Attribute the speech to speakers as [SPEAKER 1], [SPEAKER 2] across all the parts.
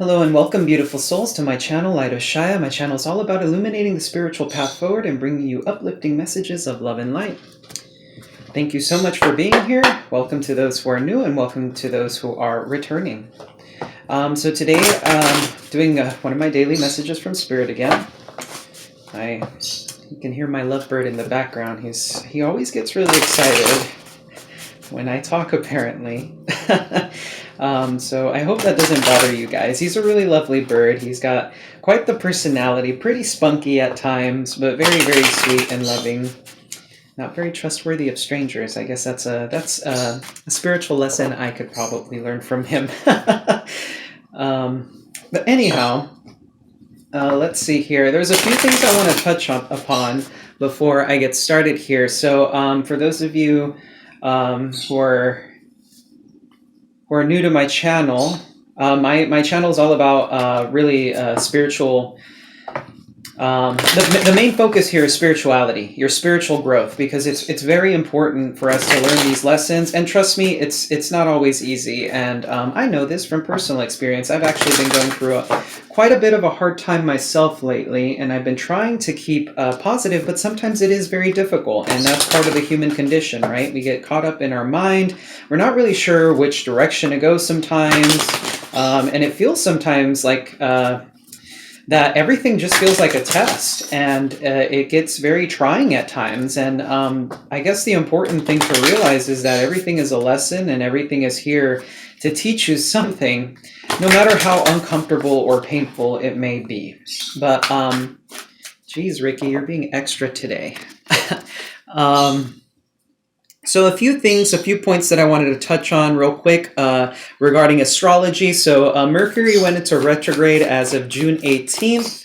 [SPEAKER 1] Hello and welcome, beautiful souls, to my channel, Light of Shaya. My channel is all about illuminating the spiritual path forward and bringing you uplifting messages of love and light. Thank you so much for being here. Welcome to those who are new and welcome to those who are returning. So today, doing one of my daily messages from Spirit again. You can hear my lovebird in the background. He always gets really excited when I talk, apparently. So I hope that doesn't bother you guys. He's a really lovely bird. He's got quite the personality, pretty spunky at times, but very, very sweet and loving. Not very trustworthy of strangers. I guess that's a spiritual lesson I could probably learn from him. But anyhow, let's see here. There's a few things I want to touch upon before I get started here. So for those of you who are new to my channel, my channel is all about really spiritual. The main focus here is spirituality, your spiritual growth, because it's very important for us to learn these lessons. And trust me, it's not always easy. And I know this from personal experience. I've actually been going through quite a bit of a hard time myself lately, and I've been trying to keep positive, but sometimes it is very difficult, and that's part of the human condition, right? We get caught up in our mind. We're not really sure which direction to go sometimes, and it feels sometimes like that everything just feels like a test, and it gets very trying at times. And I guess the important thing to realize is that everything is a lesson, and everything is here to teach you something, no matter how uncomfortable or painful it may be. But geez, Ricky, you're being extra today. So a few points that I wanted to touch on real quick regarding astrology. So Mercury went into retrograde as of June 18th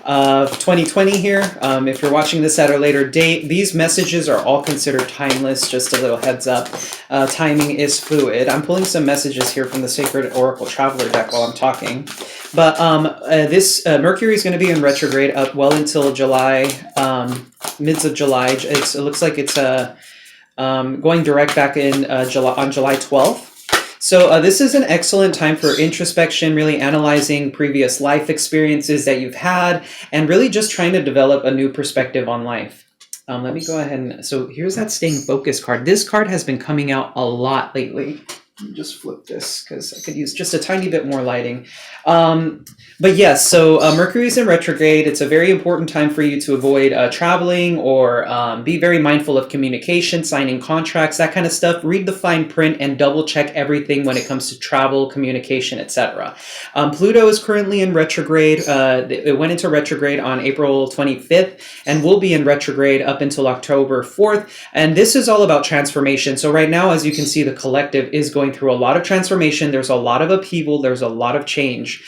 [SPEAKER 1] of 2020 here. If you're watching this at a later date, these messages are all considered timeless. Just a little heads up. Timing is fluid. I'm pulling some messages here from the Sacred Oracle Traveler deck while I'm talking. But this Mercury is going to be in retrograde up well until July, mids of July. It looks like it's going direct back in on July 12th. So this is an excellent time for introspection, really analyzing previous life experiences that you've had, and really just trying to develop a new perspective on life. Let me go ahead and, so here's that staying focused card. This card has been coming out a lot lately. Let me just flip this because I could use just a tiny bit more lighting. But yes, so Mercury is in retrograde. It's a very important time for you to avoid traveling or be very mindful of communication, signing contracts, that kind of stuff. Read the fine print and double check everything when it comes to travel, communication, etc. Pluto is currently in retrograde. It went into retrograde on April 25th and will be in retrograde up until October 4th. And this is all about transformation. So right now, as you can see, the collective is going through a lot of transformation. There's a lot of upheaval. There's a lot of change.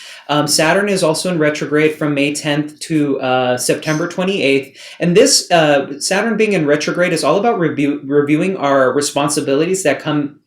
[SPEAKER 1] Saturn is also in retrograde from May 10th to September 28th. And this Saturn being in retrograde is all about reviewing our responsibilities that come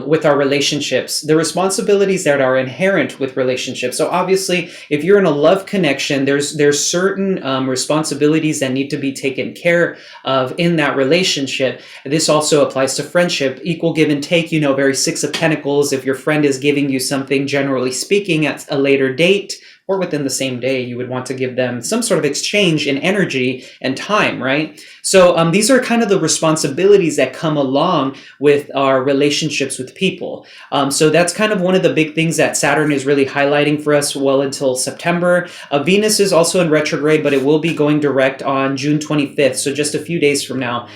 [SPEAKER 1] with our relationships, the responsibilities that are inherent with relationships. So obviously, if you're in a love connection, there's certain responsibilities that need to be taken care of in that relationship. This also applies to friendship, equal give and take, very Six of Pentacles. If your friend is giving you something, generally speaking, at a later date, or within the same day, you would want to give them some sort of exchange in energy and time, right? So these are kind of the responsibilities that come along with our relationships with people. So that's kind of one of the big things that Saturn is really highlighting for us well until September. Venus is also in retrograde, but it will be going direct on June 25th, so just a few days from now.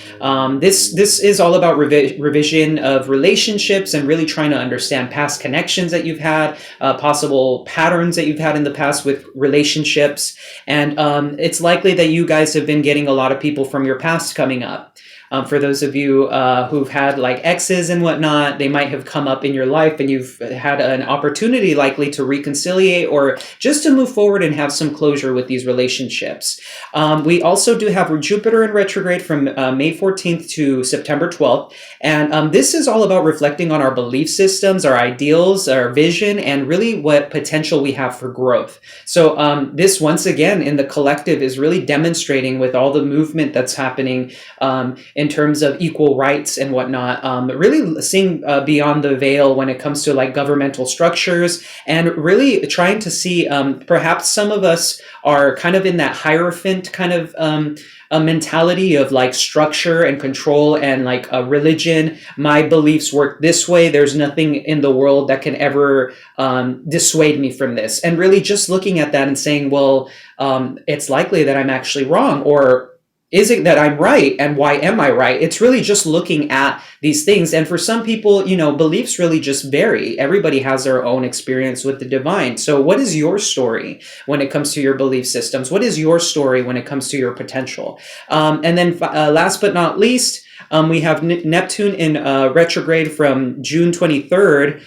[SPEAKER 1] This is all about revision of relationships and really trying to understand past connections that you've had, possible patterns that you've had in the past with relationships. And it's likely that you guys have been getting a lot of people from your past coming up. For those of you who've had like exes and whatnot, they might have come up in your life and you've had an opportunity likely to reconciliate or just to move forward and have some closure with these relationships. We also do have Jupiter in retrograde from May 14th to September 12th. And this is all about reflecting on our belief systems, our ideals, our vision, and really what potential we have for growth. So this, once again, in the collective is really demonstrating with all the movement that's happening in terms of equal rights and whatnot. Really seeing beyond the veil when it comes to like governmental structures, and really trying to see perhaps some of us are kind of in that hierophant kind of a mentality of like structure and control and like a religion. My beliefs work this way. There's nothing in the world that can ever dissuade me from this. And really just looking at that and saying, well, it's likely that I'm actually wrong, or is it that I'm right, and why am I right? It's really just looking at these things. And for some people, beliefs really just vary. Everybody has their own experience with the divine. So what is your story when it comes to your belief systems? What is your story when it comes to your potential? And then last but not least, we have Neptune in retrograde from June 23rd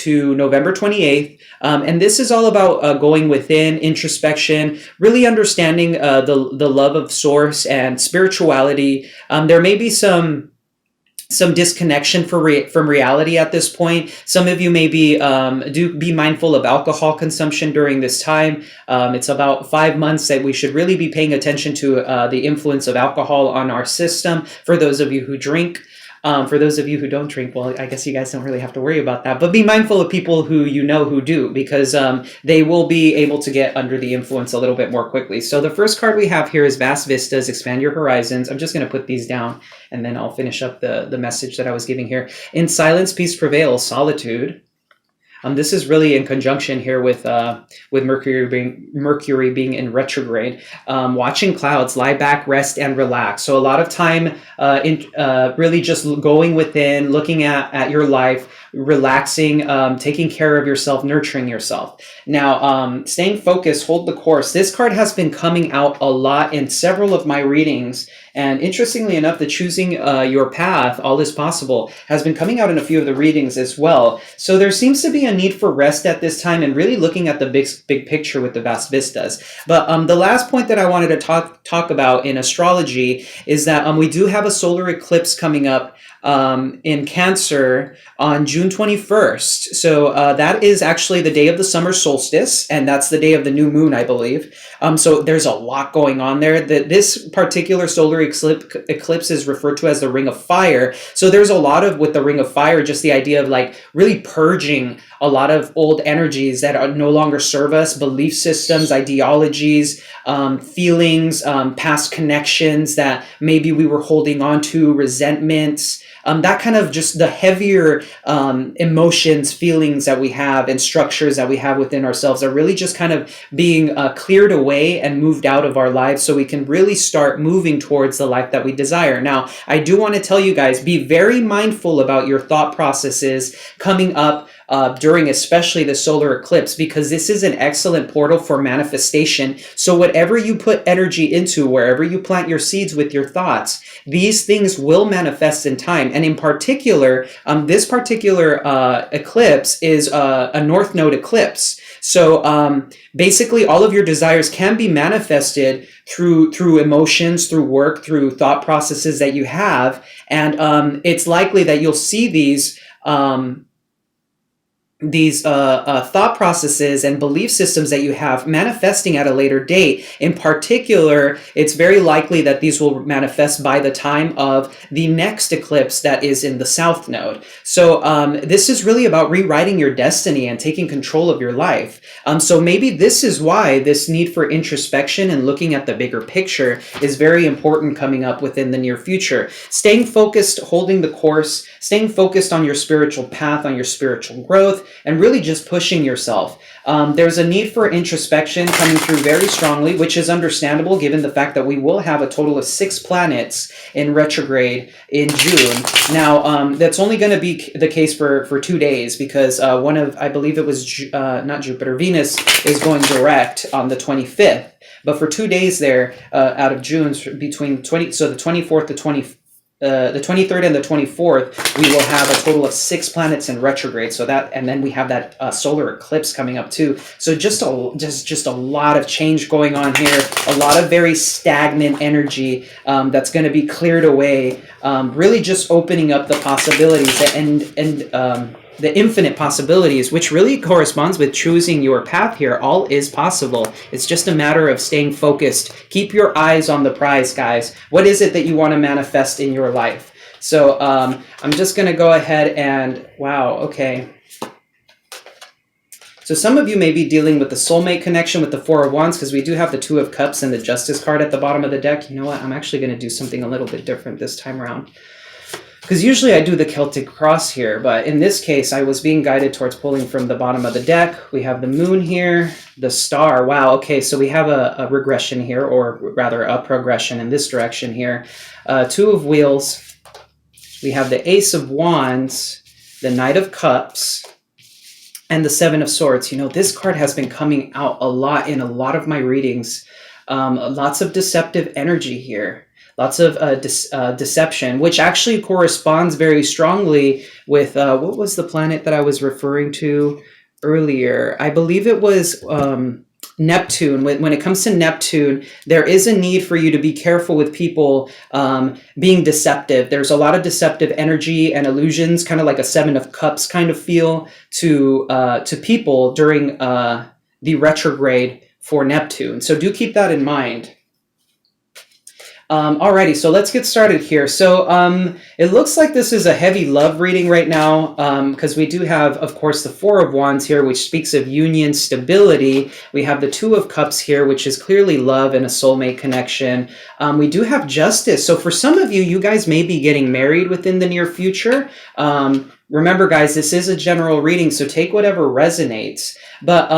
[SPEAKER 1] to November 28th. And this is all about going within, introspection, really understanding the love of source and spirituality. There may be some disconnection from reality at this point. Some of you may do be mindful of alcohol consumption during this time. It's about 5 months that we should really be paying attention to the influence of alcohol on our system. For those of you who drink, for those of you who don't drink, well, I guess you guys don't really have to worry about that. But be mindful of people who who do, because they will be able to get under the influence a little bit more quickly. So the first card we have here is Vast Vistas, Expand Your Horizons. I'm just going to put these down, and then I'll finish up the message that I was giving here. In silence, peace prevails, solitude. This is really in conjunction here with Mercury being in retrograde. Watching clouds, lie back, rest, and relax. So a lot of time really just going within, looking at your life, relaxing, taking care of yourself, nurturing yourself. Now, staying focused, hold the course. This card has been coming out a lot in several of my readings. And interestingly enough, the choosing your path, all is possible, has been coming out in a few of the readings as well. So there seems to be a need for rest at this time and really looking at the big picture with the Vast Vistas. But the last point that I wanted to talk about in astrology is that we do have a solar eclipse coming up in Cancer on June 21st. So that is actually the day of the summer solstice, and that's the day of the new moon, I believe. So there's a lot going on there. This particular solar eclipse is referred to as the Ring of Fire. So there's a lot of, with the Ring of Fire, just the idea of like really purging a lot of old energies that no longer serve us, belief systems, ideologies, feelings, past connections that maybe we were holding on to, resentments, that kind of just the heavier emotions, feelings that we have, and structures that we have within ourselves are really just kind of being cleared away and moved out of our lives, so we can really start moving towards the life that we desire. Now, I do want to tell you guys, be very mindful about your thought processes coming up during especially the solar eclipse, because this is an excellent portal for manifestation. So whatever you put energy into, wherever you plant your seeds with your thoughts, these things will manifest in time. And in particular, this particular eclipse is a North Node eclipse. So basically all of your desires can be manifested through emotions, through work, through thought processes that you have. And it's likely that you'll see these thought processes and belief systems that you have manifesting at a later date. In particular, it's very likely that these will manifest by the time of the next eclipse that is in the South Node. So this is really about rewriting your destiny and taking control of your life. So maybe this is why this need for introspection and looking at the bigger picture is very important coming up within the near future. Staying focused, holding the course, staying focused on your spiritual path, on your spiritual growth, and really just pushing yourself. There's a need for introspection coming through very strongly, which is understandable given the fact that we will have a total of 6 planets in retrograde in June. Now, that's only going to be the case for 2 days, because one of, I believe it was not Jupiter, Venus is going direct on the 25th. But for 2 days there, out of June, between the 24th to the 23rd and the 24th, we will have a total of 6 planets in retrograde. So that, and then we have that solar eclipse coming up too. So just a lot of change going on here. A lot of very stagnant energy that's going to be cleared away. Really just opening up the possibilities and the infinite possibilities, which really corresponds with choosing your path here. All is possible. It's just a matter of staying focused. Keep your eyes on the prize, guys. What is it that you want to manifest in your life? So I'm just going to go ahead and, wow, okay. So some of you may be dealing with the soulmate connection with the Four of Wands, because we do have the Two of Cups and the Justice card at the bottom of the deck. You know what? I'm actually going to do something a little bit different this time around. Because usually I do the Celtic cross here, but in this case, I was being guided towards pulling from the bottom of the deck. We have the moon here, the star. Wow, okay, so we have a regression here, or rather a progression in this direction here. Two of Wheels. We have the Ace of Wands, the Knight of Cups, and the Seven of Swords. You know, this card has been coming out a lot in a lot of my readings. Lots of deceptive energy here. Lots of deception, which actually corresponds very strongly with, what was the planet that I was referring to earlier? I believe it was Neptune. When it comes to Neptune, there is a need for you to be careful with people being deceptive. There's a lot of deceptive energy and illusions, kind of like a Seven of Cups kind of feel to people during the retrograde for Neptune. So do keep that in mind. Alrighty, so let's get started here. So it looks like this is a heavy love reading right now, because we do have, of course, the Four of Wands here, which speaks of union, stability. We have the Two of Cups here, which is clearly love and a soulmate connection. We do have Justice. So for some of you, you guys may be getting married within the near future. Remember, guys, this is a general reading, so take whatever resonates. But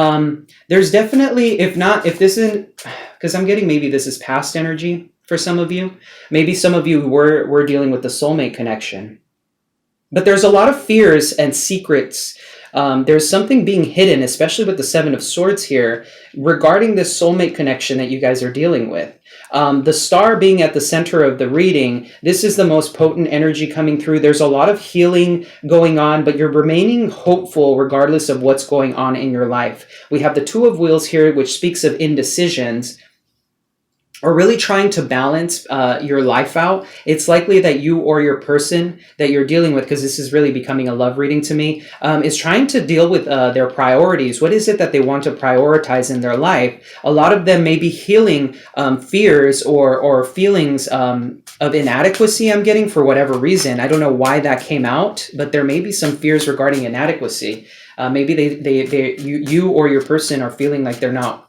[SPEAKER 1] there's definitely, if this isn't, because I'm getting maybe this is past energy. For some of you, maybe some of you were dealing with the soulmate connection, but there's a lot of fears and secrets. There's something being hidden, especially with the Seven of Swords here, regarding this soulmate connection that you guys are dealing with. The star being at the center of the reading, this is the most potent energy coming through. There's a lot of healing going on, but you're remaining hopeful regardless of what's going on in your life. We have the Two of Wheels here, which speaks of indecisions, or really trying to balance your life out. It's likely that you or your person that you're dealing with, because this is really becoming a love reading to me, is trying to deal with their priorities. What is it that they want to prioritize in their life? A lot of them may be healing fears or feelings of inadequacy, I'm getting, for whatever reason. I don't know why that came out, but there may be some fears regarding inadequacy. Maybe you or your person are feeling like they're not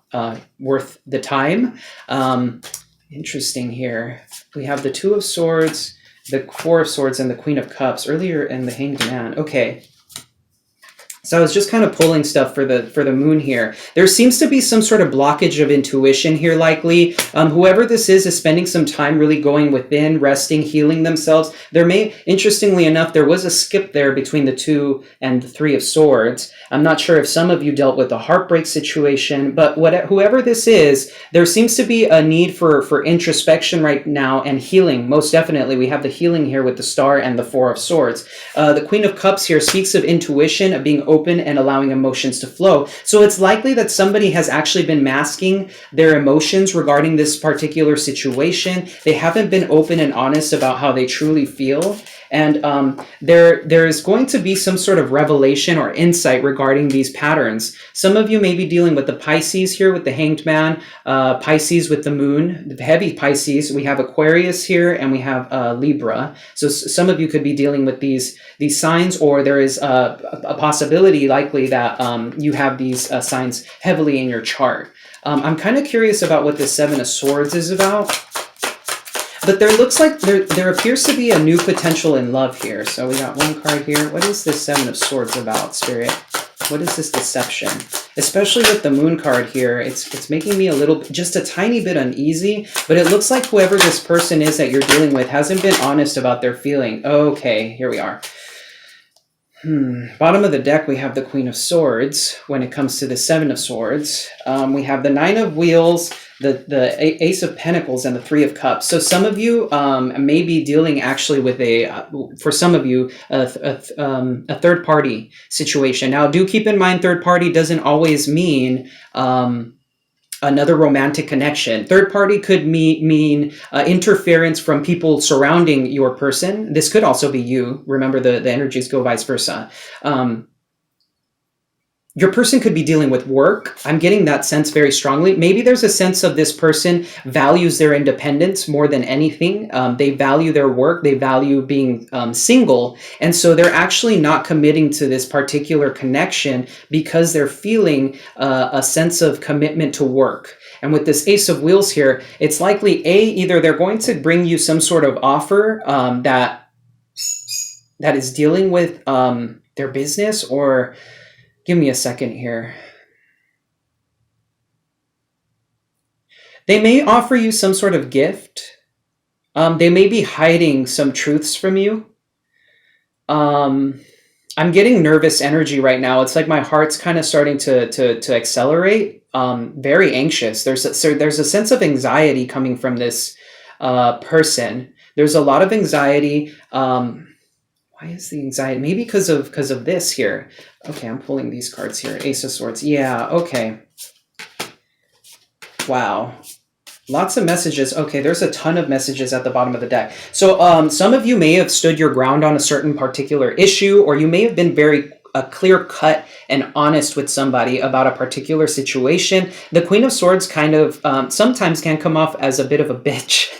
[SPEAKER 1] worth the time. Interesting here. We have the Two of Swords, the Four of Swords, and the Queen of Cups earlier, and the Hanged Man. Okay. So I was just kind of pulling stuff for the moon here. There seems to be some sort of blockage of intuition here, likely. Whoever this is spending some time really going within, resting, healing themselves. There may, interestingly enough, there was a skip there between the Two and the Three of Swords. I'm not sure if some of you dealt with a heartbreak situation, but whoever this is, there seems to be a need for introspection right now and healing. Most definitely, we have the healing here with the Star and the Four of Swords. The Queen of Cups here speaks of intuition, of being open and allowing emotions to flow. So it's likely that somebody has actually been masking their emotions regarding this particular situation. They haven't been open and honest about how they truly feel. And there is going to be some sort of revelation or insight regarding these patterns. Some of you may be dealing with the Pisces here with the Hanged Man, Pisces with the moon, the heavy Pisces. We have Aquarius here, and we have Libra. So some of you could be dealing with these signs, or there is a possibility likely that you have these signs heavily in your chart. I'm kind of curious about what the Seven of Swords is about. But there looks like there appears to be a new potential in love here. So we got one card here. What is this Seven of Swords about, Spirit? What is this deception? Especially with the moon card here, it's making me just a tiny bit uneasy. But it looks like whoever this person is that you're dealing with hasn't been honest about their feeling. Okay, here we are. Bottom of the deck, we have the Queen of Swords. When it comes to the Seven of Swords, we have the Nine of Wheels, the Ace of Pentacles, and the Three of Cups. So some of you may be dealing actually with for some of you, a third party situation. Now, do keep in mind, third party doesn't always mean another romantic connection. Third party could mean interference from people surrounding your person. This could also be you. Remember, the energies go vice versa. Your person could be dealing with work. I'm getting that sense very strongly. Maybe there's a sense of this person values their independence more than anything. They value their work. They value being single. And so they're actually not committing to this particular connection because they're feeling a sense of commitment to work. And with this Ace of Wheels here, it's likely either they're going to bring you some sort of offer that is dealing with their business, or give me a second here. They may offer you some sort of gift. They may be hiding some truths from you. I'm getting nervous energy right now. It's like my heart's kind of starting to accelerate. Very anxious. There's a sense of anxiety coming from this person. There's a lot of anxiety. Why is the anxiety? Maybe because of this here. Okay, I'm pulling these cards here. Ace of Swords. Yeah, okay. Wow. Lots of messages. Okay, there's a ton of messages at the bottom of the deck. So some of you may have stood your ground on a certain particular issue, or you may have been very clear cut and honest with somebody about a particular situation. The Queen of Swords kind of sometimes can come off as a bit of a bitch.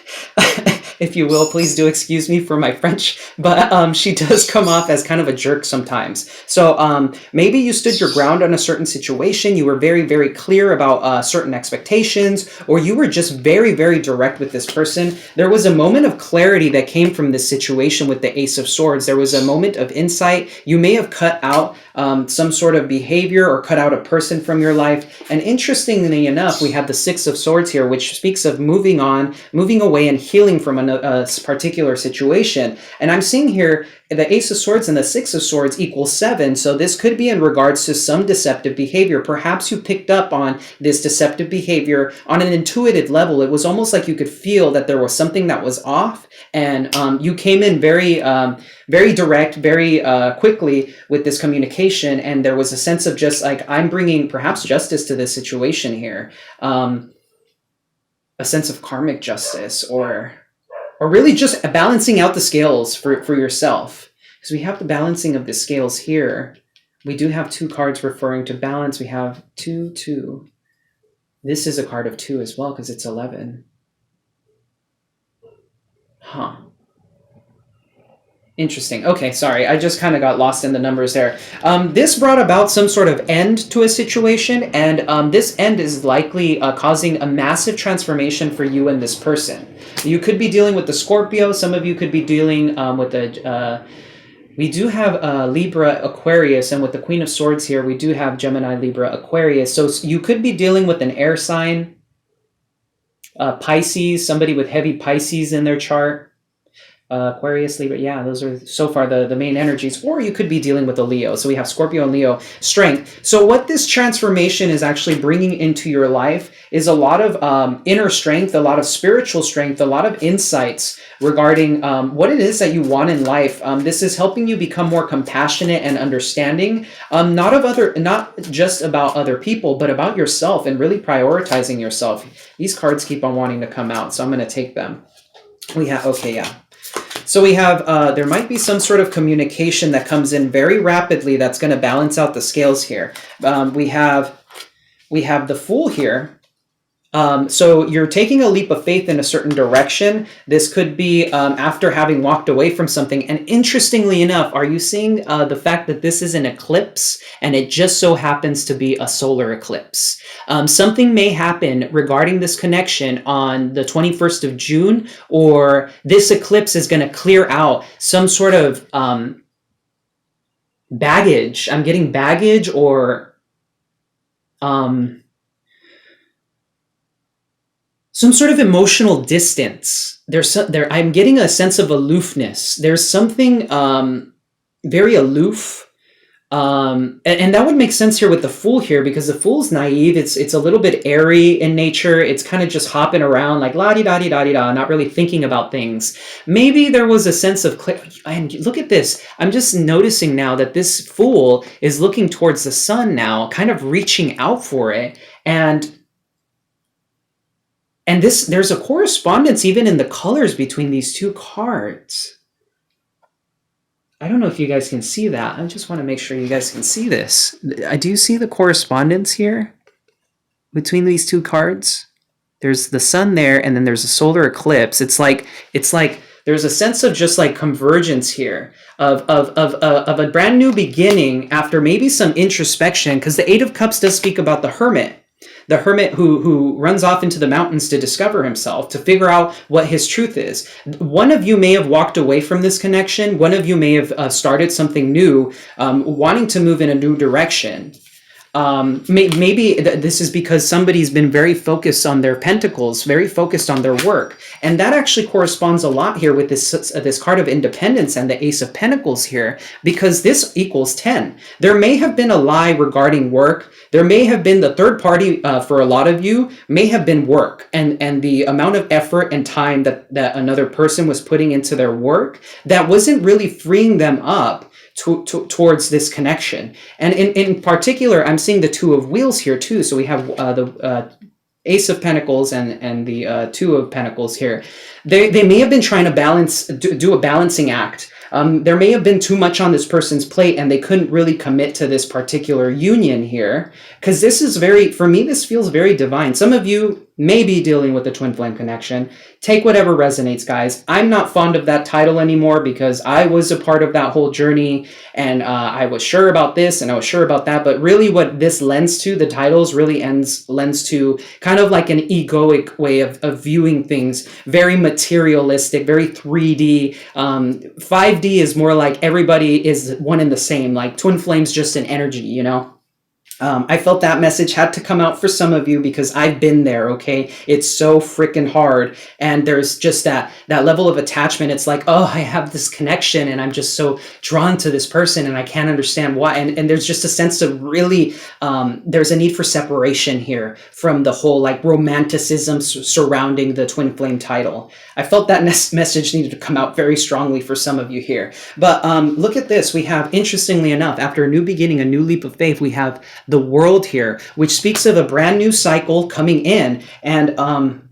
[SPEAKER 1] If you will, please do excuse me for my French, but she does come off as kind of a jerk sometimes. So maybe you stood your ground on a certain situation, you were very, very clear about certain expectations, or you were just very, very direct with this person. There was a moment of clarity that came from this situation with the Ace of Swords. There was a moment of insight. You may have cut out some sort of behavior or cut out a person from your life. And interestingly enough, we have the Six of Swords here, which speaks of moving on, moving away, and healing from a particular situation. And I'm seeing here the Ace of Swords and the Six of Swords equals 7. So this could be in regards to some deceptive behavior. Perhaps you picked up on this deceptive behavior on an intuitive level. It was almost like you could feel that there was something that was off, and you came in very very direct, very quickly with this communication, and there was a sense of just like, I'm bringing perhaps justice to this situation here, a sense of karmic justice, or really just balancing out the scales for yourself. Because we have the balancing of the scales here. We do have 2 cards referring to balance. We have 2, 2. This is a card of 2 as well because it's 11. Huh. Interesting. Okay, sorry. I just kind of got lost in the numbers there. This brought about some sort of end to a situation, and this end is likely causing a massive transformation for you and this person. You could be dealing with the Scorpio. Some of you could be dealing with the... we do have Libra, Aquarius, and with the Queen of Swords here, we do have Gemini, Libra, Aquarius. So you could be dealing with an air sign, Pisces, somebody with heavy Pisces in their chart. Aquarius, Libra, yeah, those are so far the main energies. Or you could be dealing with a Leo. So we have Scorpio and Leo, strength. So what this transformation is actually bringing into your life is a lot of inner strength, a lot of spiritual strength, a lot of insights regarding what it is that you want in life. This is helping you become more compassionate and understanding, not just about other people, but about yourself, and really prioritizing yourself. These cards keep on wanting to come out, so I'm going to take them. We have, okay, yeah. So we have, there might be some sort of communication that comes in very rapidly that's going to balance out the scales here. We have the Fool here. So you're taking a leap of faith in a certain direction. This could be after having walked away from something. And interestingly enough, are you seeing the fact that this is an eclipse, and it just so happens to be a solar eclipse? Something may happen regarding this connection on the 21st of June, or this eclipse is going to clear out some sort of baggage. I'm getting baggage, or some sort of emotional distance. I'm getting a sense of aloofness. There's something very aloof. And that would make sense here with the Fool here, because the Fool's naive. It's a little bit airy in nature. It's kind of just hopping around like la-di-da-di-da-di-da, not really thinking about things. Maybe there was a sense of and look at this. I'm just noticing now that this Fool is looking towards the sun now, kind of reaching out for it. And And there's a correspondence even in the colors between these two cards. I don't know if you guys can see that. I just want to make sure you guys can see this. I do see the correspondence here between these two cards. There's the sun there, and then there's a solar eclipse. It's like there's a sense of just like convergence here of a brand new beginning after maybe some introspection, because the Eight of Cups does speak about the hermit. The hermit who runs off into the mountains to discover himself, to figure out what his truth is. One of you may have walked away from this connection. One of you may have started something new, wanting to move in a new direction. Maybe this is because somebody's been very focused on their pentacles, very focused on their work. And that actually corresponds a lot here with this card of independence and the Ace of Pentacles here, because this equals 10. There may have been a lie regarding work. There may have been the third party for a lot of you may have been work and the amount of effort and time that another person was putting into their work that wasn't really freeing them up towards this connection. And in particular, I'm seeing the Two of Wheels here too. So we have the Ace of Pentacles and the Two of Pentacles here. They may have been trying to do a balancing act. There may have been too much on this person's plate and they couldn't really commit to this particular union here. Because this is for me, this feels very divine. Some of you may be dealing with the twin flame connection. Take whatever resonates, guys. I'm not fond of that title anymore because I was a part of that whole journey, and I was sure about this and I was sure about that. But really what this lends to, the titles really lends to kind of like an egoic way of viewing things, very materialistic, very 3D. 5D is more like everybody is one and the same, like twin flames, just an energy, you know? I felt that message had to come out for some of you because I've been there, okay? It's so freaking hard. And there's just that level of attachment. It's like, oh, I have this connection and I'm just so drawn to this person and I can't understand why. And there's just a sense of really, there's a need for separation here from the whole like romanticism surrounding the twin flame title. I felt that message needed to come out very strongly for some of you here. But look at this. We have, interestingly enough, after a new beginning, a new leap of faith, we have the World here, which speaks of a brand new cycle coming in. And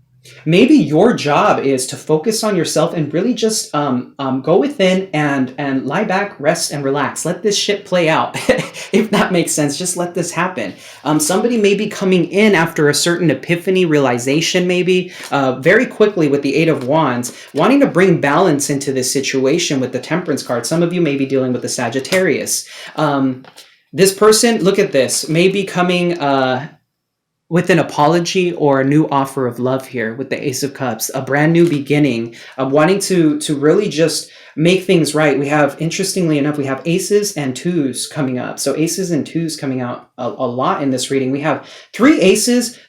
[SPEAKER 1] maybe your job is to focus on yourself and really just go within and lie back, rest, and relax. Let this shit play out. If that makes sense, just let this happen. Somebody may be coming in after a certain epiphany, realization, maybe very quickly with the Eight of Wands, wanting to bring balance into this situation with the Temperance card. Some of you may be dealing with the Sagittarius. This person, look at this, may be coming with an apology or a new offer of love here with the Ace of Cups, a brand new beginning, wanting to really just make things right. We have, interestingly enough, we have aces and twos coming up. So aces and twos coming out a lot in this reading. We have 3 aces.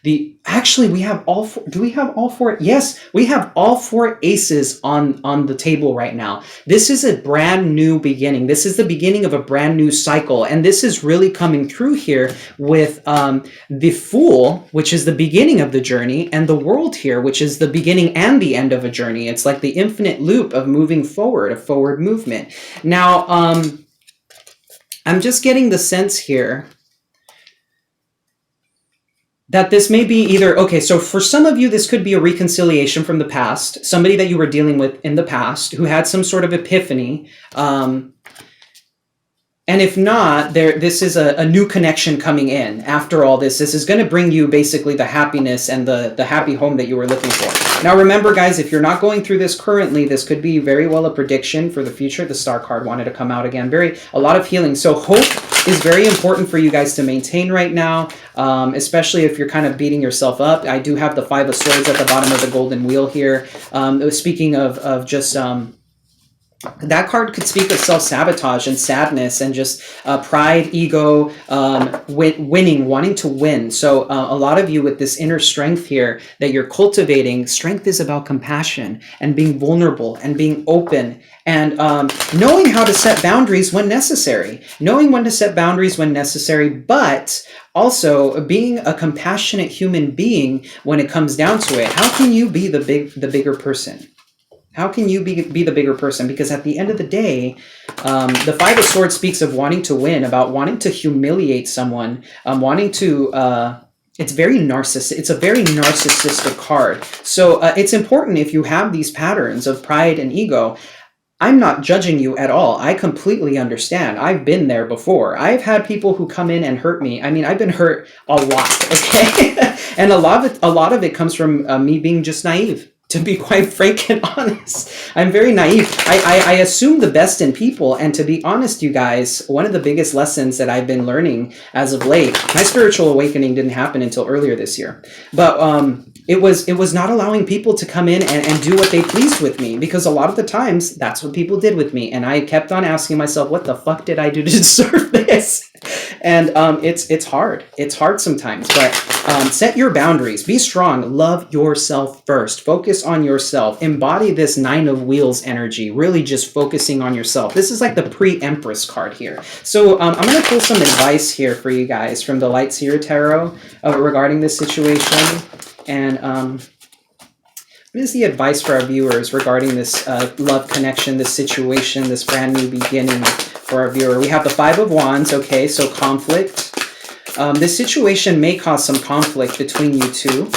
[SPEAKER 1] Actually, we have all 4. Do we have all 4? Yes, we have all 4 aces on the table right now. This is a brand new beginning. This is the beginning of a brand new cycle. And this is really coming through here with the Fool, which is the beginning of the journey, and the World here, which is the beginning and the end of a journey. It's like the infinite loop of moving forward, a forward movement. Now, I'm just getting the sense here that this may be either, okay, so for some of you, this could be a reconciliation from the past, somebody that you were dealing with in the past who had some sort of epiphany. And if not, this is a new connection coming in. After all this is going to bring you basically the happiness and the happy home that you were looking for. Now remember, guys, if you're not going through this currently, this could be very well a prediction for the future. The Star card wanted to come out again. A lot of healing. So hope is very important for you guys to maintain right now, especially if you're kind of beating yourself up. I do have the Five of Swords at the bottom of the golden wheel here. Speaking of just... that card could speak of self-sabotage and sadness and just pride, ego, winning, wanting to win. So a lot of you with this inner strength here that you're cultivating, strength is about compassion and being vulnerable and being open and knowing how to set boundaries when necessary. Knowing when to set boundaries when necessary, but also being a compassionate human being when it comes down to it. How can you be the bigger person? How can you be the bigger person? Because at the end of the day, the Five of Swords speaks of wanting to win, about wanting to humiliate someone, wanting to it's very narcissistic. It's a very narcissistic card. So it's important if you have these patterns of pride and ego. I'm not judging you at all. I completely understand. I've been there before. I've had people who come in and hurt me. I mean, I've been hurt a lot, okay? And a lot of it comes from me being just naive. To be quite frank and honest, I'm very naive. I assume the best in people, and to be honest, you guys, one of the biggest lessons that I've been learning as of late, my spiritual awakening didn't happen until earlier this year, but it was not allowing people to come in and do what they pleased with me, because a lot of the times that's what people did with me, and I kept on asking myself, what the fuck did I do to deserve this? And it's hard. It's hard sometimes, but set your boundaries. Be strong. Love yourself first. Focus on yourself. Embody this Nine of Wheels energy. Really just focusing on yourself. This is like the pre-Empress card here. So I'm going to pull some advice here for you guys from the Light Seer Tarot regarding this situation. And what is the advice for our viewers regarding this love connection, this situation, this brand new beginning for our viewer? We have the Five of Wands. Okay, so conflict. This situation may cause some conflict between you two.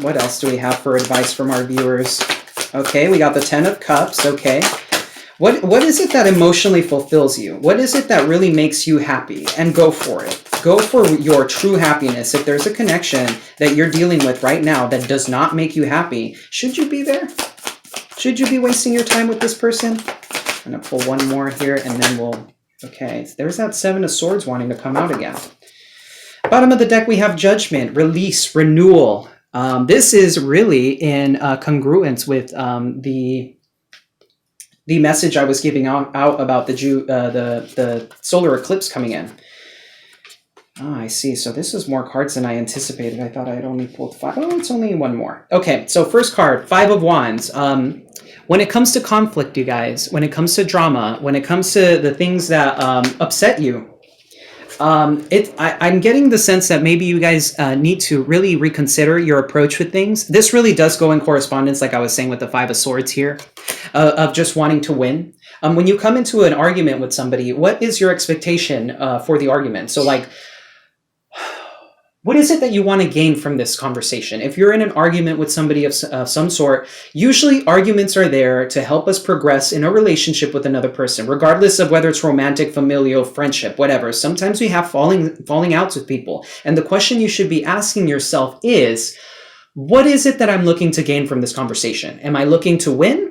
[SPEAKER 1] What else do we have for advice from our viewers? Okay, we got the Ten of Cups. Okay. What is it that emotionally fulfills you? What is it that really makes you happy? And go for it. Go for your true happiness. If there's a connection that you're dealing with right now that does not make you happy, should you be there? Should you be wasting your time with this person? I'm going to pull one more here and then we'll... Okay, there's that Seven of Swords wanting to come out again. Bottom of the deck, we have Judgment, Release, Renewal. This is really in congruence with the message I was giving out about the solar eclipse coming in. Oh, I see. So this is more cards than I anticipated. I thought I had only pulled 5. Oh, it's only one more. Okay, so first card, Five of Wands. When it comes to conflict, you guys, when it comes to drama, when it comes to the things that upset you, I'm getting the sense that maybe you guys need to really reconsider your approach with things. This really does go in correspondence, like I was saying with the Five of Swords here, of just wanting to win. When you come into an argument with somebody, what is your expectation for the argument? So like, what is it that you want to gain from this conversation? If you're in an argument with somebody of some sort, usually arguments are there to help us progress in a relationship with another person, regardless of whether it's romantic, familial, friendship, whatever. Sometimes we have falling outs with people. And the question you should be asking yourself is, what is it that I'm looking to gain from this conversation? Am I looking to win?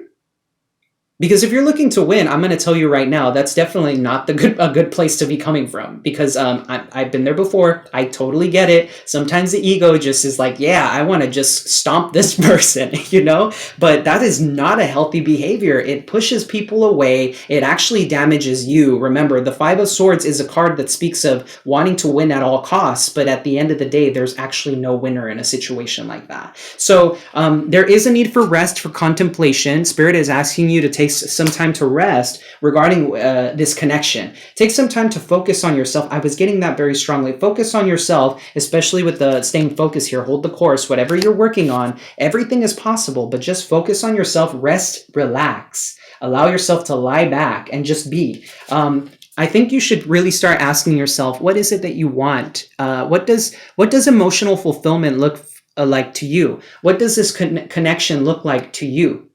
[SPEAKER 1] Because if you're looking to win, I'm going to tell you right now, that's definitely not a good place to be coming from. Because I've been there before. I totally get it. Sometimes the ego just is like, yeah, I want to just stomp this person, you know? But that is not a healthy behavior. It pushes people away. It actually damages you. Remember, the Five of Swords is a card that speaks of wanting to win at all costs. But at the end of the day, there's actually no winner in a situation like that. So there is a need for rest, for contemplation. Spirit is asking you to take some time to rest regarding this connection. Take some time to focus on yourself. I was getting that very strongly. Focus on yourself, especially with the staying focused here. Hold the course. Whatever you're working on, everything is possible, but just focus on yourself. Rest, relax. Allow yourself to lie back and just be. I think you should really start asking yourself, what is it that you want? What does emotional fulfillment look like to you? What does this connection look like to you?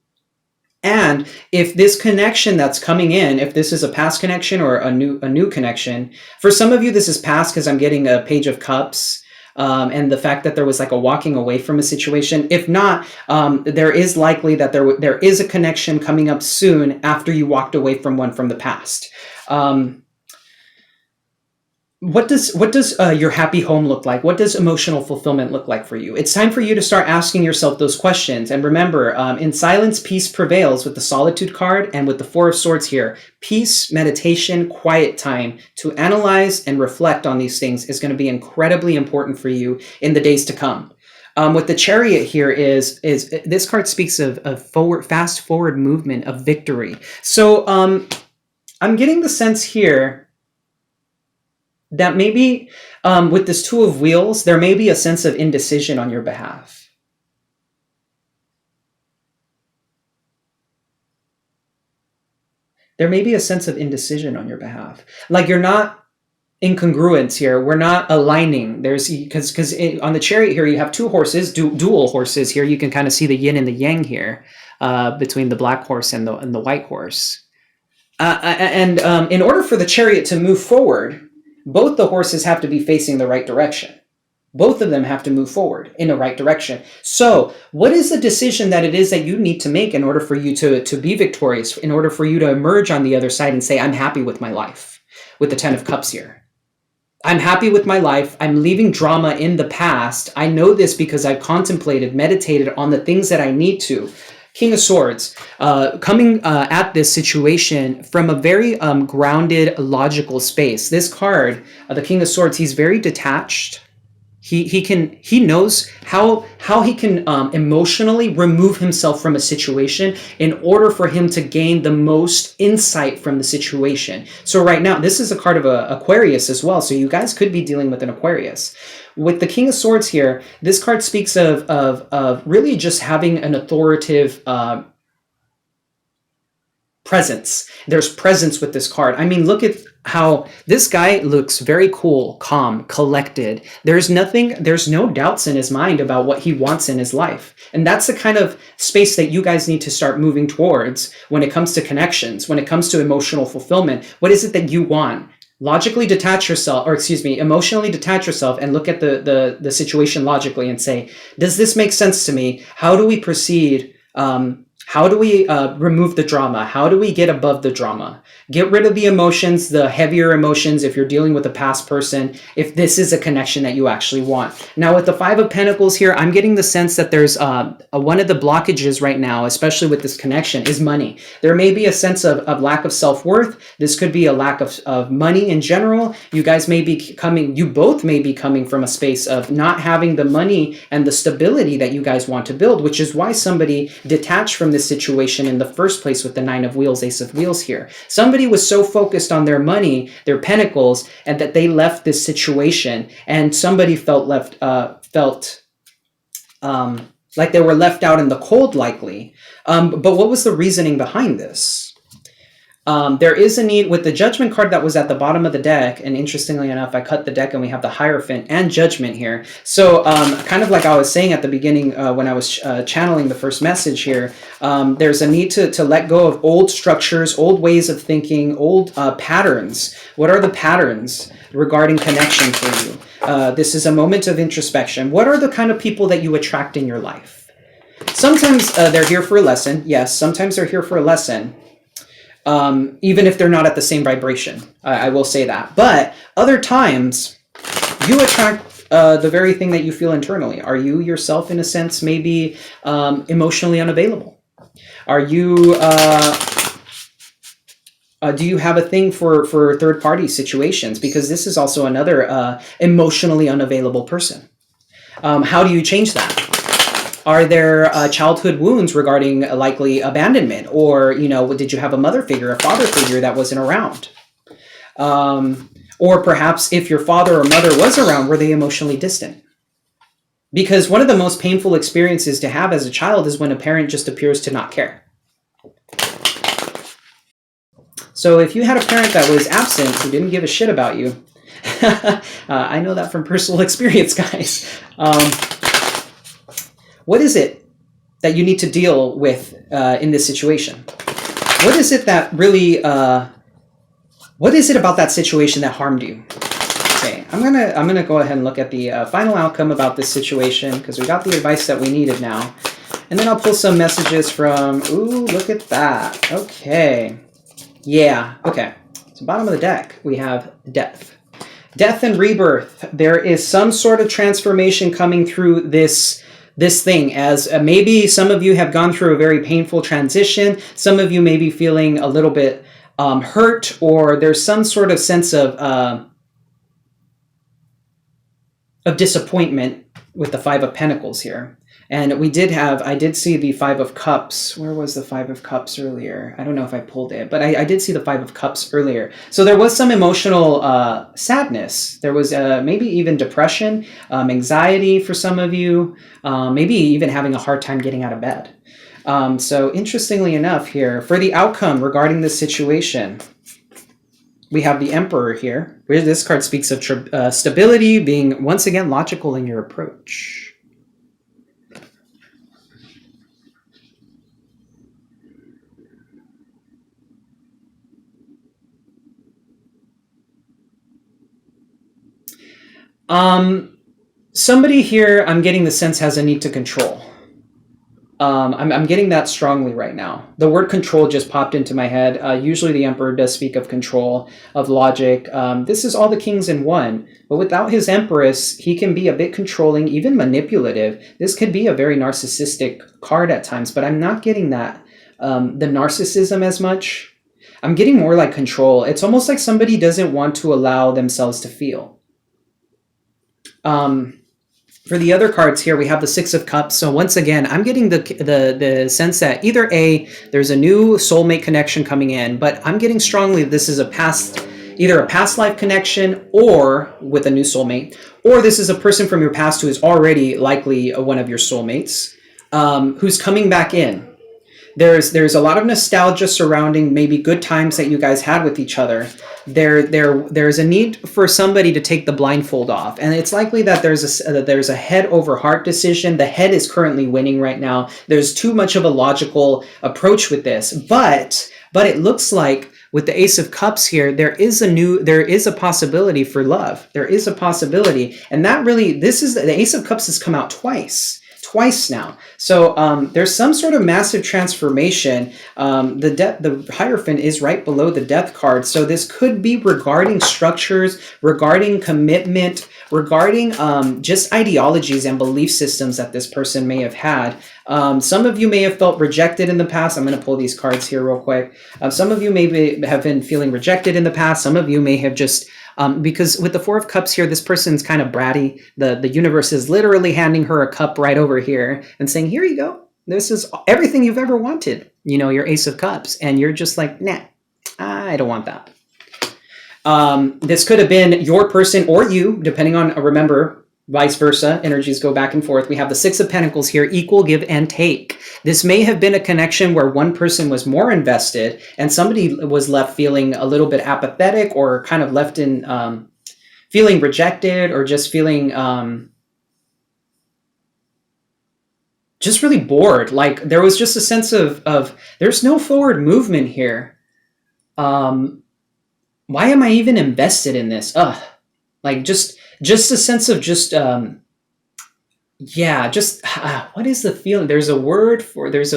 [SPEAKER 1] And if this connection that's coming in, if this is a past connection or a new connection, for some of you this is past because I'm getting a Page of Cups, and the fact that there was like a walking away from a situation. If not, there is likely that there is a connection coming up soon after you walked away from one from the past. What does your happy home look like? What does emotional fulfillment look like for you? It's time for you to start asking yourself those questions. And remember, in silence, peace prevails with the Solitude card and with the Four of Swords here. Peace, meditation, quiet time to analyze and reflect on these things is going to be incredibly important for you in the days to come. With the Chariot here is this card speaks of fast forward movement, of victory. So I'm getting the sense here that maybe with this Two of Wheels, there may be a sense of indecision on your behalf. There may be a sense of indecision on your behalf. Like you're not incongruence here. We're not aligning. There's because on the chariot here you have two horses, dual horses here. You can kind of see the yin and the yang here between the black horse and the white horse. And in order for the chariot to move forward, both the horses have to be facing the right direction. Both of them have to move forward in the right direction. So what is the decision that it is that you need to make in order for you to be victorious, in order for you to emerge on the other side and say, I'm happy with my life, with the 10 of Cups here? I'm happy with my life. I'm leaving drama in the past. I know this because I've contemplated, meditated on the things that I need to. King of Swords, coming at this situation from a very grounded, logical space. This card, the King of Swords, he's very detached. He knows how he can emotionally remove himself from a situation in order for him to gain the most insight from the situation. So right now, this is a card of Aquarius as well. So you guys could be dealing with an Aquarius. With the King of Swords here, this card speaks of really just having an authoritative presence. There's presence with this card. I mean, look at how this guy looks very cool, calm, collected. There's no doubts in his mind about what he wants in his life. And that's the kind of space that you guys need to start moving towards when it comes to connections, when it comes to emotional fulfillment. What is it that you want? Logically detach yourself, or excuse me, emotionally detach yourself and look at the situation logically and say, does this make sense to me? How do we proceed? How do we remove the drama? How do we get above the drama? Get rid of the emotions, the heavier emotions if you're dealing with a past person, if this is a connection that you actually want. Now with the Five of Pentacles here, I'm getting the sense that there's one of the blockages right now, especially with this connection, is money. There may be a sense of lack of self-worth. This could be a lack of money in general. You guys may be coming, you both may be coming from a space of not having the money and the stability that you guys want to build, which is why somebody detached from this situation in the first place with the Nine of Wheels, Ace of Wheels here. Somebody was so focused on their money, their pentacles, and that they left this situation, and somebody felt like they were left out in the cold, likely. But what was the reasoning behind this? There is a need with the Judgment card that was at the bottom of the deck, and interestingly enough, I cut the deck and we have the Hierophant and Judgment here. So kind of like I was saying at the beginning when I was channeling the first message here, there's a need to let go of old structures, old ways of thinking, old patterns. What are the patterns regarding connection for you? This is a moment of introspection. What are the kind of people that you attract in your life? Sometimes they're here for a lesson. Yes, sometimes they're here for a lesson. Even if they're not at the same vibration, I will say that. But other times, you attract the very thing that you feel internally. Are you yourself, in a sense, maybe emotionally unavailable? Are you? Do you have a thing for third-party situations? Because this is also another emotionally unavailable person. How do you change that? Are there childhood wounds regarding likely abandonment? Or, did you have a mother figure, a father figure that wasn't around? Or perhaps if your father or mother was around, were they emotionally distant? Because one of the most painful experiences to have as a child is when a parent just appears to not care. So if you had a parent that was absent, who didn't give a shit about you, I know that from personal experience, guys. What is it that you need to deal with in this situation? What is it that really, what is it about that situation that harmed you? Okay, I'm gonna go ahead and look at the final outcome about this situation, because we got the advice that we needed now. And then I'll pull some messages from, ooh, look at that. Okay, yeah, okay. So bottom of the deck, we have death. Death and rebirth. There is some sort of transformation coming through this thing, as maybe some of you have gone through a very painful transition. Some of you may be feeling a little bit hurt, or there's some sort of sense of disappointment with the Five of Pentacles here. And I did see the Five of Cups. Where was the Five of Cups earlier? I don't know if I pulled it, but I did see the Five of Cups earlier. So there was some emotional sadness. There was maybe even depression, anxiety for some of you, maybe even having a hard time getting out of bed. So interestingly enough here, for the outcome regarding this situation, We have the Emperor here, where this card speaks of stability, being once again logical in your approach. Somebody here, I'm getting the sense, has a need to control. I'm getting that strongly right now. The word control just popped into my head. Usually the Emperor does speak of control, of logic. This is all the kings in one. But without his Empress, he can be a bit controlling, even manipulative. This could be a very narcissistic card at times, but I'm not getting that, the narcissism as much. I'm getting more like control. It's almost like somebody doesn't want to allow themselves to feel. For the other cards here, we have the Six of Cups. So once again, I'm getting the sense that either A, there's a new soulmate connection coming in, but I'm getting strongly this is either a past life connection or with a new soulmate, or this is a person from your past who is already likely one of your soulmates, who's coming back in. There's a lot of nostalgia surrounding maybe good times that you guys had with each other. There's a need for somebody to take the blindfold off, and it's likely that there's a head over heart decision. The head is currently winning right now. There's too much of a logical approach with this, but it looks like with the Ace of Cups here, there is a possibility for love. There is a possibility, and that really, the Ace of Cups has come out twice now. So there's some sort of massive transformation. The Hierophant is right below the Death card. So this could be regarding structures, regarding commitment, regarding just ideologies and belief systems that this person may have had. Some of you may have felt rejected in the past. I'm going to pull these cards here real quick. Some of you may have been feeling rejected in the past. Some of you may have just because with the Four of Cups here, this person's kind of bratty. The universe is literally handing her a cup right over here and saying, here you go. This is everything you've ever wanted. You know, your Ace of Cups. And you're just like, nah, I don't want that. This could have been your person or you, depending on, remember, vice versa. Energies go back and forth. We have the Six of Pentacles here, equal give and take. This may have been a connection where one person was more invested and somebody was left feeling a little bit apathetic or kind of left in feeling rejected or just feeling just really bored. Like there was just a sense of there's no forward movement here. Why am I even invested in this? Like just a sense of just what is the feeling? There's a word for this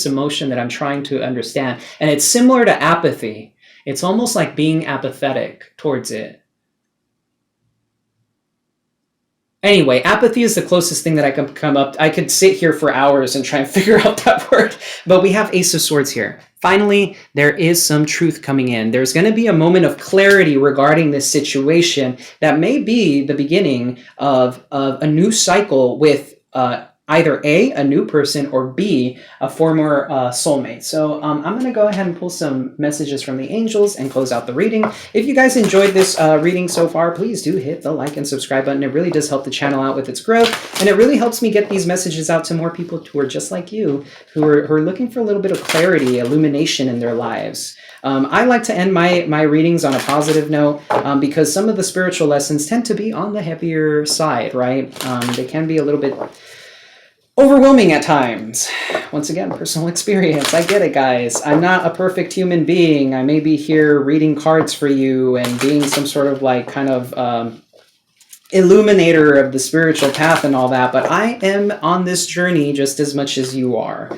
[SPEAKER 1] emotion that I'm trying to understand, and it's similar to apathy. It's almost like being apathetic towards it. Anyway, apathy is the closest thing that I can come up. I could sit here for hours and try and figure out that word, but we have Ace of Swords here. Finally, there is some truth coming in. There's going to be a moment of clarity regarding this situation that may be the beginning of a new cycle with either A, new person, or B, a former soulmate. So I'm going to go ahead and pull some messages from the angels and close out the reading. If you guys enjoyed this reading so far, please do hit the like and subscribe button. It really does help the channel out with its growth, and it really helps me get these messages out to more people who are just like you, who are looking for a little bit of clarity, illumination in their lives. I like to end my readings on a positive note because some of the spiritual lessons tend to be on the heavier side, right? They can be a little bit overwhelming at times. Once again, personal experience. I get it, guys. I'm not a perfect human being. I may be here reading cards for you and being some sort of like kind of illuminator of the spiritual path and all that, but I am on this journey just as much as you are.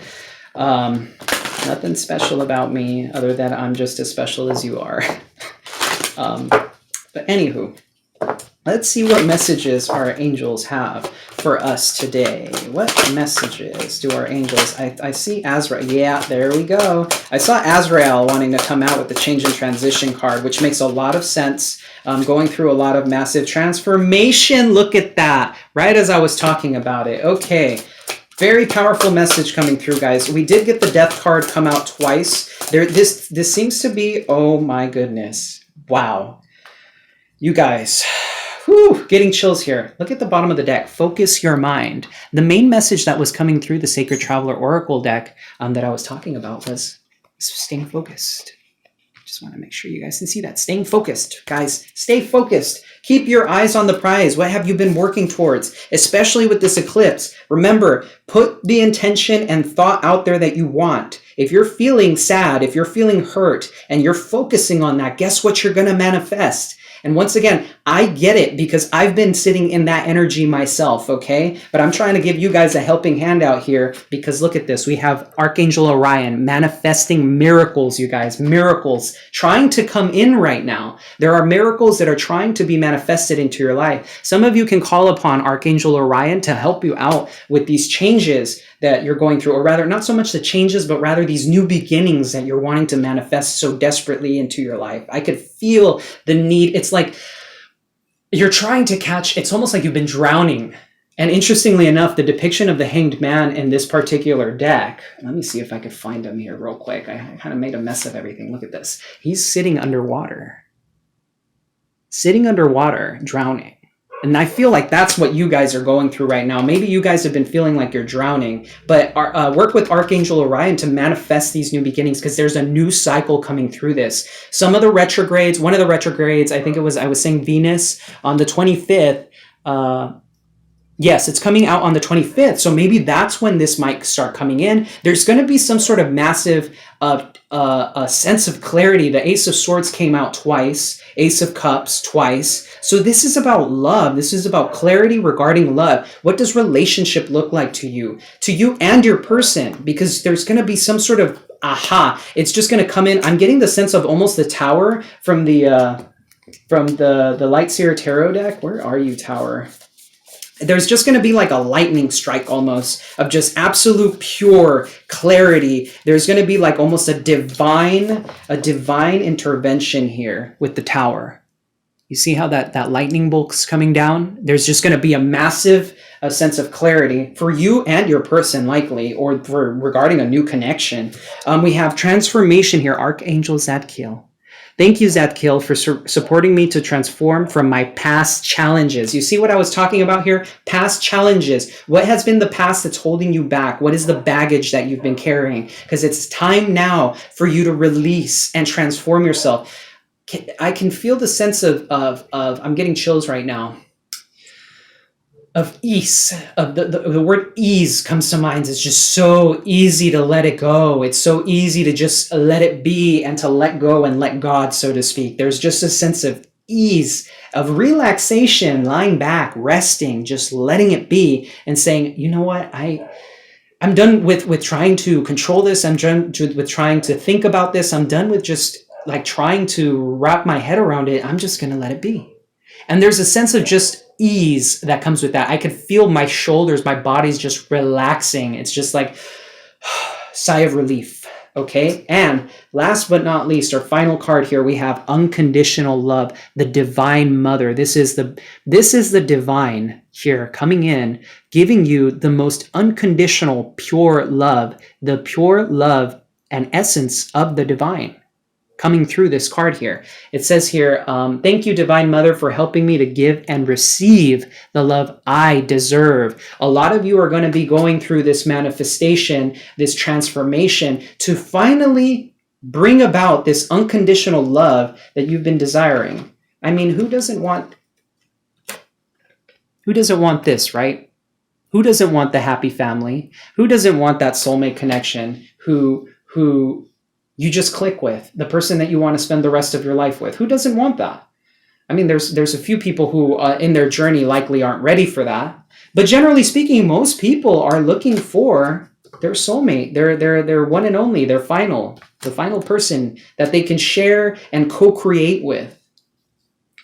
[SPEAKER 1] Nothing special about me other than I'm just as special as you are. But anywho, let's see what messages our angels have for us today. What messages do our angels... I see Azrael. Yeah, there we go. I saw Azrael wanting to come out with the change and transition card, which makes a lot of sense. Going through a lot of massive transformation. Look at that. Right as I was talking about it. Okay. Very powerful message coming through, guys. We did get the Death card come out twice. This seems to be... Oh my goodness. Wow. You guys... Whew, getting chills here. Look at the bottom of the deck. Focus your mind. The main message that was coming through the Sacred Traveler Oracle deck that I was talking about was staying focused. Just want to make sure you guys can see that. Staying focused, guys. Stay focused. Keep your eyes on the prize. What have you been working towards, especially with this eclipse? Remember, put the intention and thought out there that you want. If you're feeling sad, if you're feeling hurt, and you're focusing on that, guess what you're going to manifest? And once again, I get it because I've been sitting in that energy myself, okay? But I'm trying to give you guys a helping hand out here because look at this. We have Archangel Orion manifesting miracles, you guys, miracles trying to come in right now. There are miracles that are trying to be manifested into your life. Some of you can call upon Archangel Orion to help you out with these changes that you're going through, or rather, not so much the changes, but rather these new beginnings that you're wanting to manifest so desperately into your life. I could feel the need. It's like you're trying to catch, it's almost like you've been drowning. And interestingly enough, the depiction of the Hanged Man in this particular deck, let me see if I could find him here real quick. I kind of made a mess of everything. Look at this. He's sitting underwater, drowning. And I feel like that's what you guys are going through right now. Maybe you guys have been feeling like you're drowning, but work with Archangel Orion to manifest these new beginnings because there's a new cycle coming through this. Some of the retrogrades, one of the retrogrades, I was saying Venus on the 25th. Yes, it's coming out on the 25th. So maybe that's when this might start coming in. There's going to be some sort of massive a sense of clarity. The Ace of Swords came out twice, Ace of Cups twice. So this is about love. This is about clarity regarding love. What does relationship look like to you and your person? Because there's going to be some sort of aha. It's just going to come in. I'm getting the sense of almost the Tower from the Light Seer Tarot deck. Where are you, Tower? There's just going to be like a lightning strike almost of just absolute pure clarity. There's going to be like almost a divine intervention here with the Tower. You see how that lightning bolt's coming down? There's just going to be a massive sense of clarity for you and your person likely, or for regarding a new connection. We have transformation here, Archangel Zadkiel. Thank you, Zadkiel, for supporting me to transform from my past challenges. You see what I was talking about here? Past challenges. What has been the past that's holding you back? What is the baggage that you've been carrying? Because it's time now for you to release and transform yourself. I can feel the sense of I'm getting chills right now. Of ease, of the word ease comes to mind. It's just so easy to let it go. It's so easy to just let it be and to let go and let God, so to speak. There's just a sense of ease, of relaxation, lying back, resting, just letting it be and saying, you know what, I'm done with trying to control this. I'm done with trying to think about this. I'm done with just like trying to wrap my head around it. I'm just going to let it be. And there's a sense of just ease that comes with that. I could feel my shoulders, my body's just relaxing. It's just like sigh of relief. Okay. And last but not least, our final card here, we have unconditional love, the divine mother. This is the divine here coming in, giving you the most unconditional, pure love, the pure love and essence of the divine. Coming through this card here. It says here, thank you, Divine Mother, for helping me to give and receive the love I deserve. A lot of you are going to be going through this manifestation, this transformation to finally bring about this unconditional love that you've been desiring. I mean, who doesn't want this, right? Who doesn't want the happy family? Who doesn't want that soulmate connection? Who you just click with, the person that you want to spend the rest of your life with? Who doesn't want that? I mean, there's a few people who in their journey likely aren't ready for that. But generally speaking, most people are looking for their soulmate, their one and only, the final person that they can share and co-create with.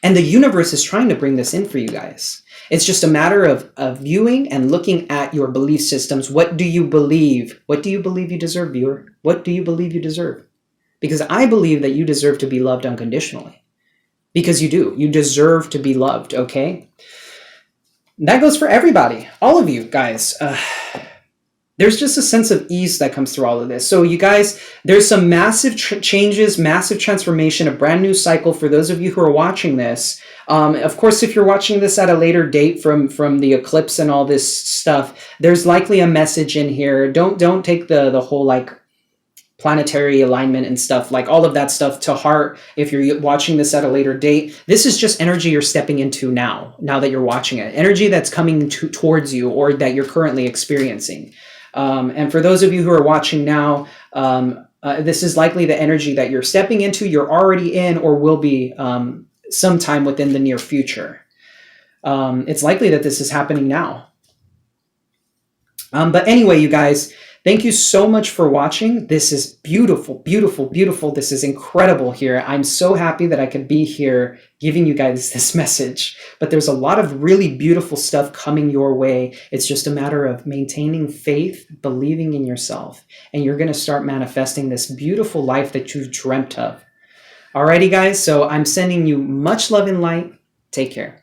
[SPEAKER 1] And the universe is trying to bring this in for you guys. It's just a matter of viewing and looking at your belief systems. What do you believe? What do you believe you deserve, viewer? What do you believe you deserve? Because I believe that you deserve to be loved unconditionally. Because you do. You deserve to be loved, okay? That goes for everybody. All of you guys. There's just a sense of ease that comes through all of this. So you guys, there's some massive changes, massive transformation, a brand new cycle for those of you who are watching this. Of course, if you're watching this at a later date from the eclipse and all this stuff, there's likely a message in here. Don't take the whole like planetary alignment and stuff, like all of that stuff to heart. If you're watching this at a later date, this is just energy you're stepping into now that you're watching it, energy that's coming towards you or that you're currently experiencing. And for those of you who are watching now, this is likely the energy that you're stepping into, you're already in, or will be sometime within the near future. It's likely that this is happening now. But anyway, you guys, thank you so much for watching. This is beautiful, beautiful, beautiful. This is incredible here. I'm so happy that I could be here giving you guys this message. But there's a lot of really beautiful stuff coming your way. It's just a matter of maintaining faith, believing in yourself, and you're going to start manifesting this beautiful life that you've dreamt of. Alrighty, guys, so I'm sending you much love and light. Take care.